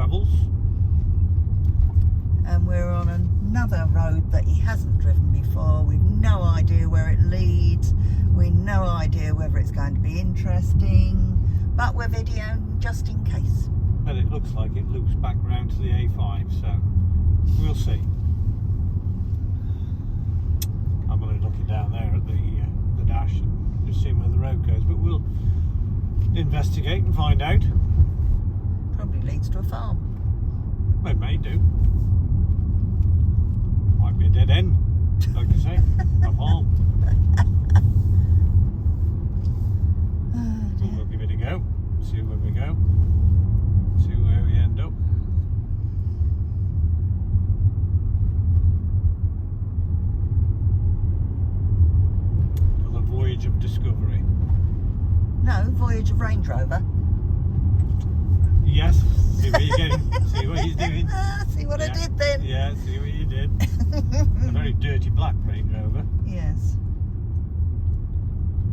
travels. And we're on another road that he hasn't driven before. We've no idea where it leads. We've no idea whether it's going to be interesting, but we're videoing just in case. But it looks like it loops back round to the A5, so we'll see. I'm only looking down there at the dash and just seeing where the road goes, but we'll investigate and find out. Probably leads to a farm. Well, it may do. Might be a dead end, like you say, a farm. So we'll give it a go, see where we go, see where we end up. Another voyage of discovery. No, voyage of Range Rover. Yes, see where you're getting, see what he's doing. See what I Yeah. did then? Yeah, see what you did. A very dirty black Range Rover. Yes.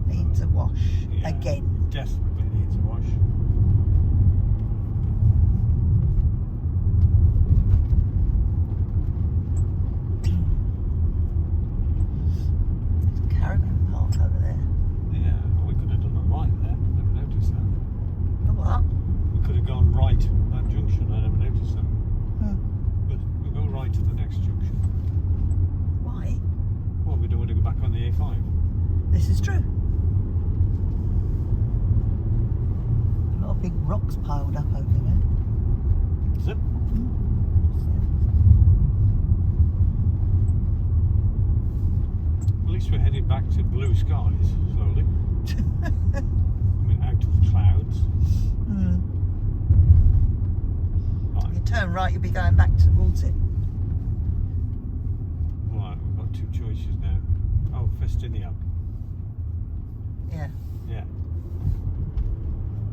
Needs a wash Yeah. again. Desperately needs a wash. Caravan park over there. Yeah, we could have done a right there. Never noticed that. A what? We could have gone right at that junction. I never noticed that. Hmm. But we'll go right at the next junction. Why? Well, we don't want to go back on the A5. This is true. A lot of big rocks piled up over there. Is it? At least we're heading back to blue skies slowly. I mean, out of the clouds. Mm. Right. You turn right, you'll be going back towards it. Right, we've got two choices now. Oh, Festiniak. Yeah. Yeah.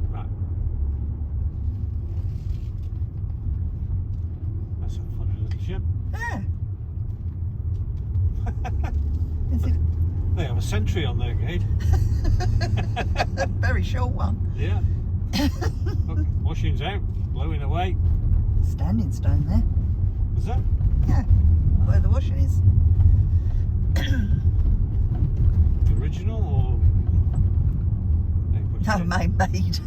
Right. That's a funny little ship. Yeah. Is it They have a sentry on their gate. a very short one? Yeah. Look, washing's out, blowing away. Standing stone there. Is that? Yeah. Where the washing is. The original or? They put No, it in? man-made.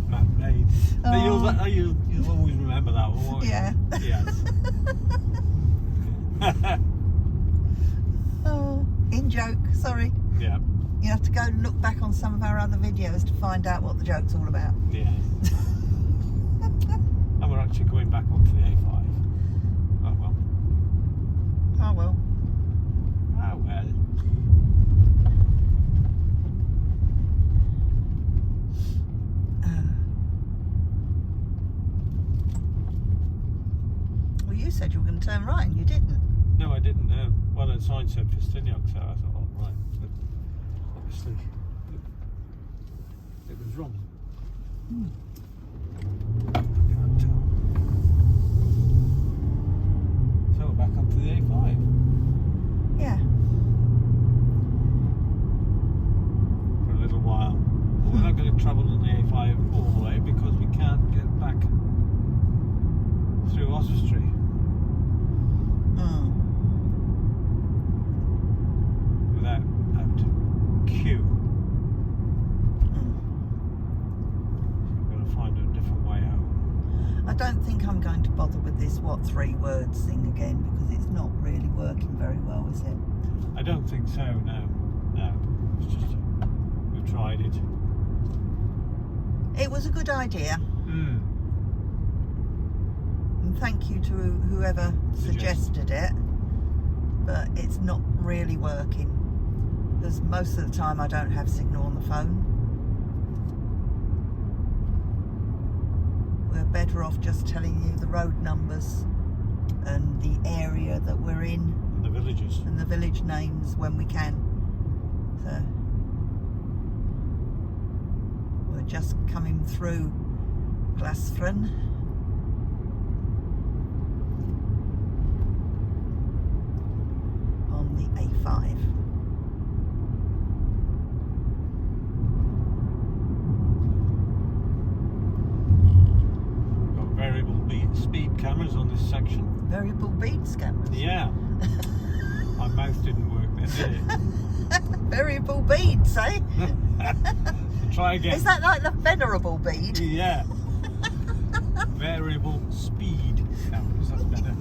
Man-made. Oh. You'll always remember that one, won't you? Yeah. Yes. Oh, in joke, sorry. Yeah. You have to go and look back on some of our other videos to find out what the joke's all about. Yeah. And we're actually going back onto the A5. Oh well. Oh well. Oh well. Well, you said you were going to turn right and you didn't. No, I didn't know. Well, the sign said Festiniak, so I thought, oh, right. But obviously, it was wrong. Can't tell. So we're back onto the A5. Yeah. For a little while. But we're not going to travel on the A5 all the way because we can't get back through Oswestry. Mm. Without queue. Mm. We're going to find a different way home. I don't think I'm going to bother with this what 3 words thing again because it's not really working very well, is it? I don't think so, no. No. It's just, we've tried it. It was a good idea, Mm. and thank you to whoever suggested it, but it's not really working because most of the time I don't have signal on the phone. We're better off just telling you the road numbers and the area that we're in And the villages. and the village names when we can. So we're just coming through Glasfren. On the A5. Variable bead scammers. Yeah. My mouth didn't work then, did it? Variable beads, eh? Try again. Is that like the venerable bead? Yeah. Variable speed cameras, that's better.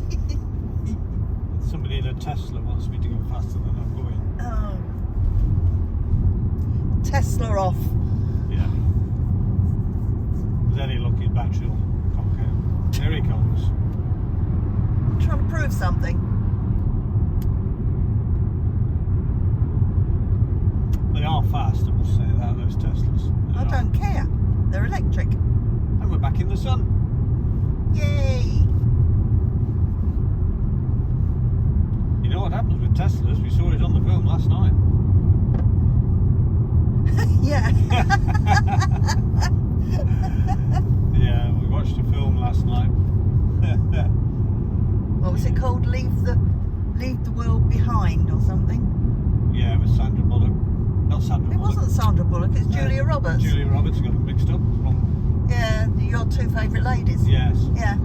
Somebody in a Tesla wants me to go faster than I'm going. Oh. Tesla off. Yeah. With any luck, his battery will conk out. There he comes. Trying to prove something. They are fast, I must say that, those Teslas. I don't care. They're electric. And we're back in the sun. Yay! You know what happens with Teslas? We saw it on the film last night. Yeah. Yeah, we watched a film last night. What was it called? Leave the world behind or something? Yeah, it was Sandra Bullock. Not Sandra It Bullock. wasn't Sandra Bullock, it's Julia Roberts. Julia Roberts got it mixed up. Wrong. Yeah, your two favourite ladies. Yes. Yeah.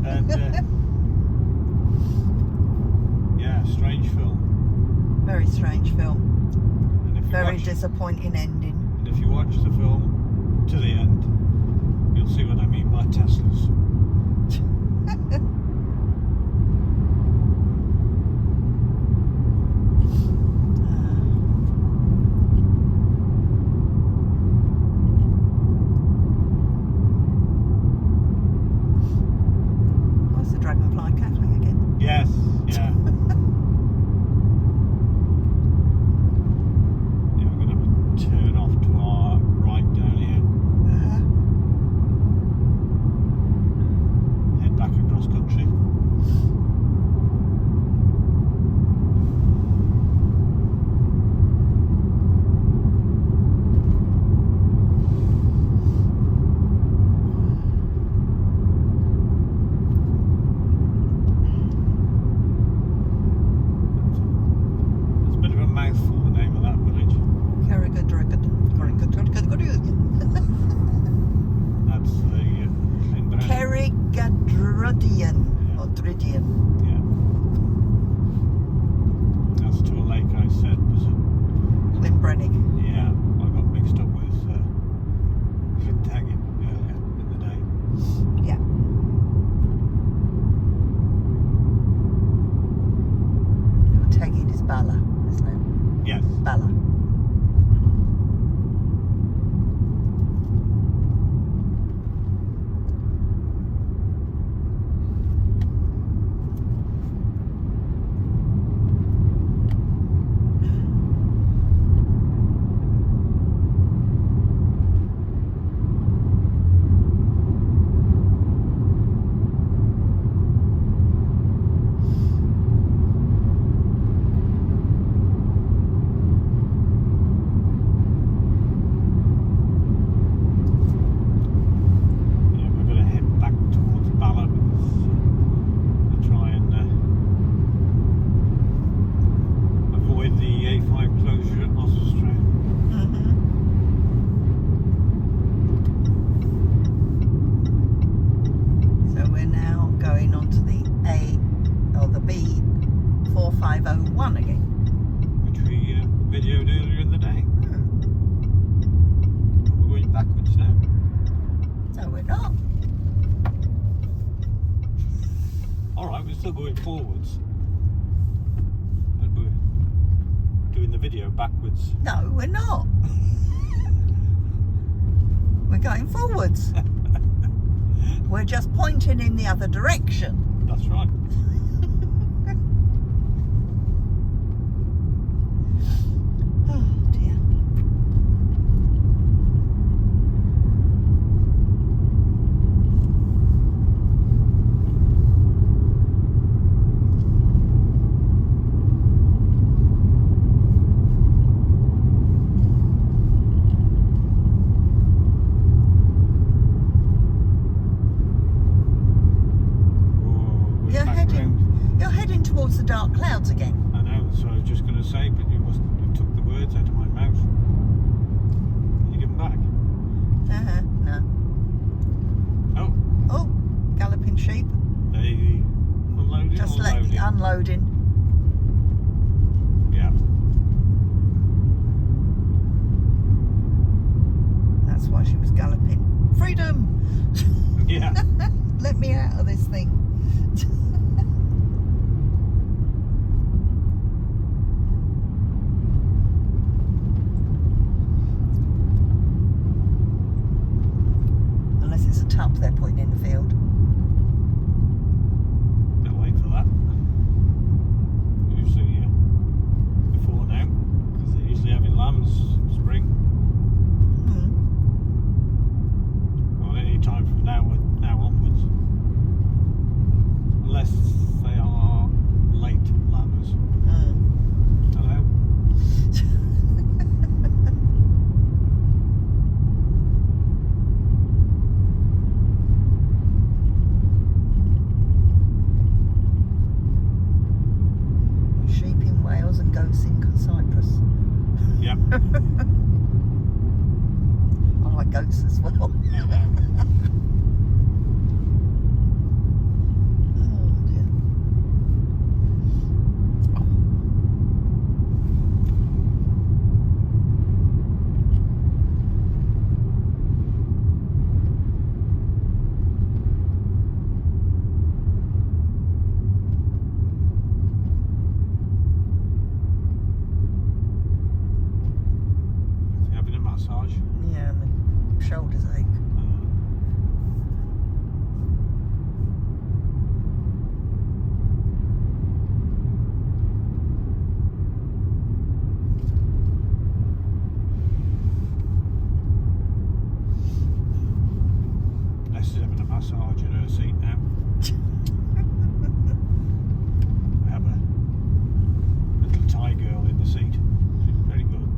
And yeah, strange film. Very strange film. And if you Very watch, disappointing ending. and if you watch the film to the end, you'll see what I mean by Teslas. What's the dragonfly cackling again? Yes, yeah. Yeah, we're going to turn off to our right down here. Head back across country. It's a bit of a mouthful, the name of that village. That's the Lindbergh. Kerrigadrudian or Drudian. Yeah. That's to a lake I said was it? Glenbrennig. Yeah, I got mixed up with Glentaggin earlier in the day. Yeah. Tagging is Bala, isn't it? Yes. Bala. Yeah, we're going to head back towards Bala because we'll try and avoid the A5 closure at Oswestry. So we're now going on to the the B4501 again. Which we videoed earlier in the day. We're going backwards now. So we're not. Alright, we're still going forwards. But we're doing the video backwards. No, we're not. We're going forwards. We're just pointing in the other direction. That's right. Oh dear. You're heading towards the dark clouds again. I know, that's what I was just going to say, but you took the words out of my mouth. Can you give them back? No. Oh, Oh, galloping sheep. they unloading Just or loading? unloading. Yeah. That's why she was galloping. Freedom! Yeah. Let me out of this thing. Unless it's a tup they're putting in the field. They'll wait for that. Usually before now, because they're usually having lambs spring. Hmm. Well, any time from now onwards. Unless they are late lambs. Hmm. Hello. Sheep in Wales and goats in Cyprus. Yep. I like goats as well. Oh dear. Having a massage. Yeah, my shoulders ache. Ness is having a massage in her seat now. We have a little Thai girl in the seat. She's very good.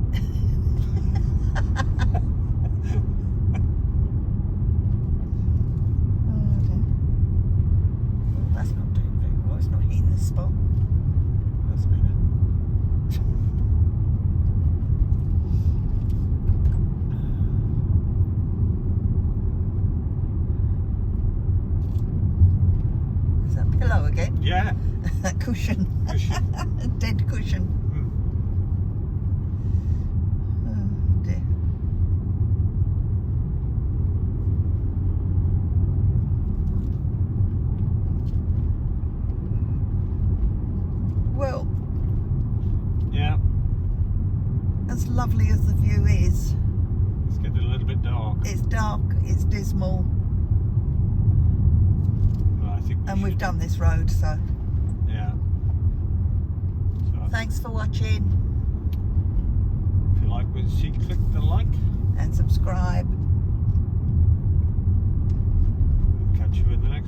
Oh dear. Oh, that's not doing very well. It's not hitting the spot. That's better. Is that pillow again? Yeah. That cushion. Cushion. A dead cushion. Hmm. Oh dear. Well, Yeah. as lovely as the view is, It's getting a little bit dark. it's dark, it's dismal, Well, I think and we've done this road, so Yeah. So thanks for watching if you like what you see, click the like. and subscribe. Catch you in the next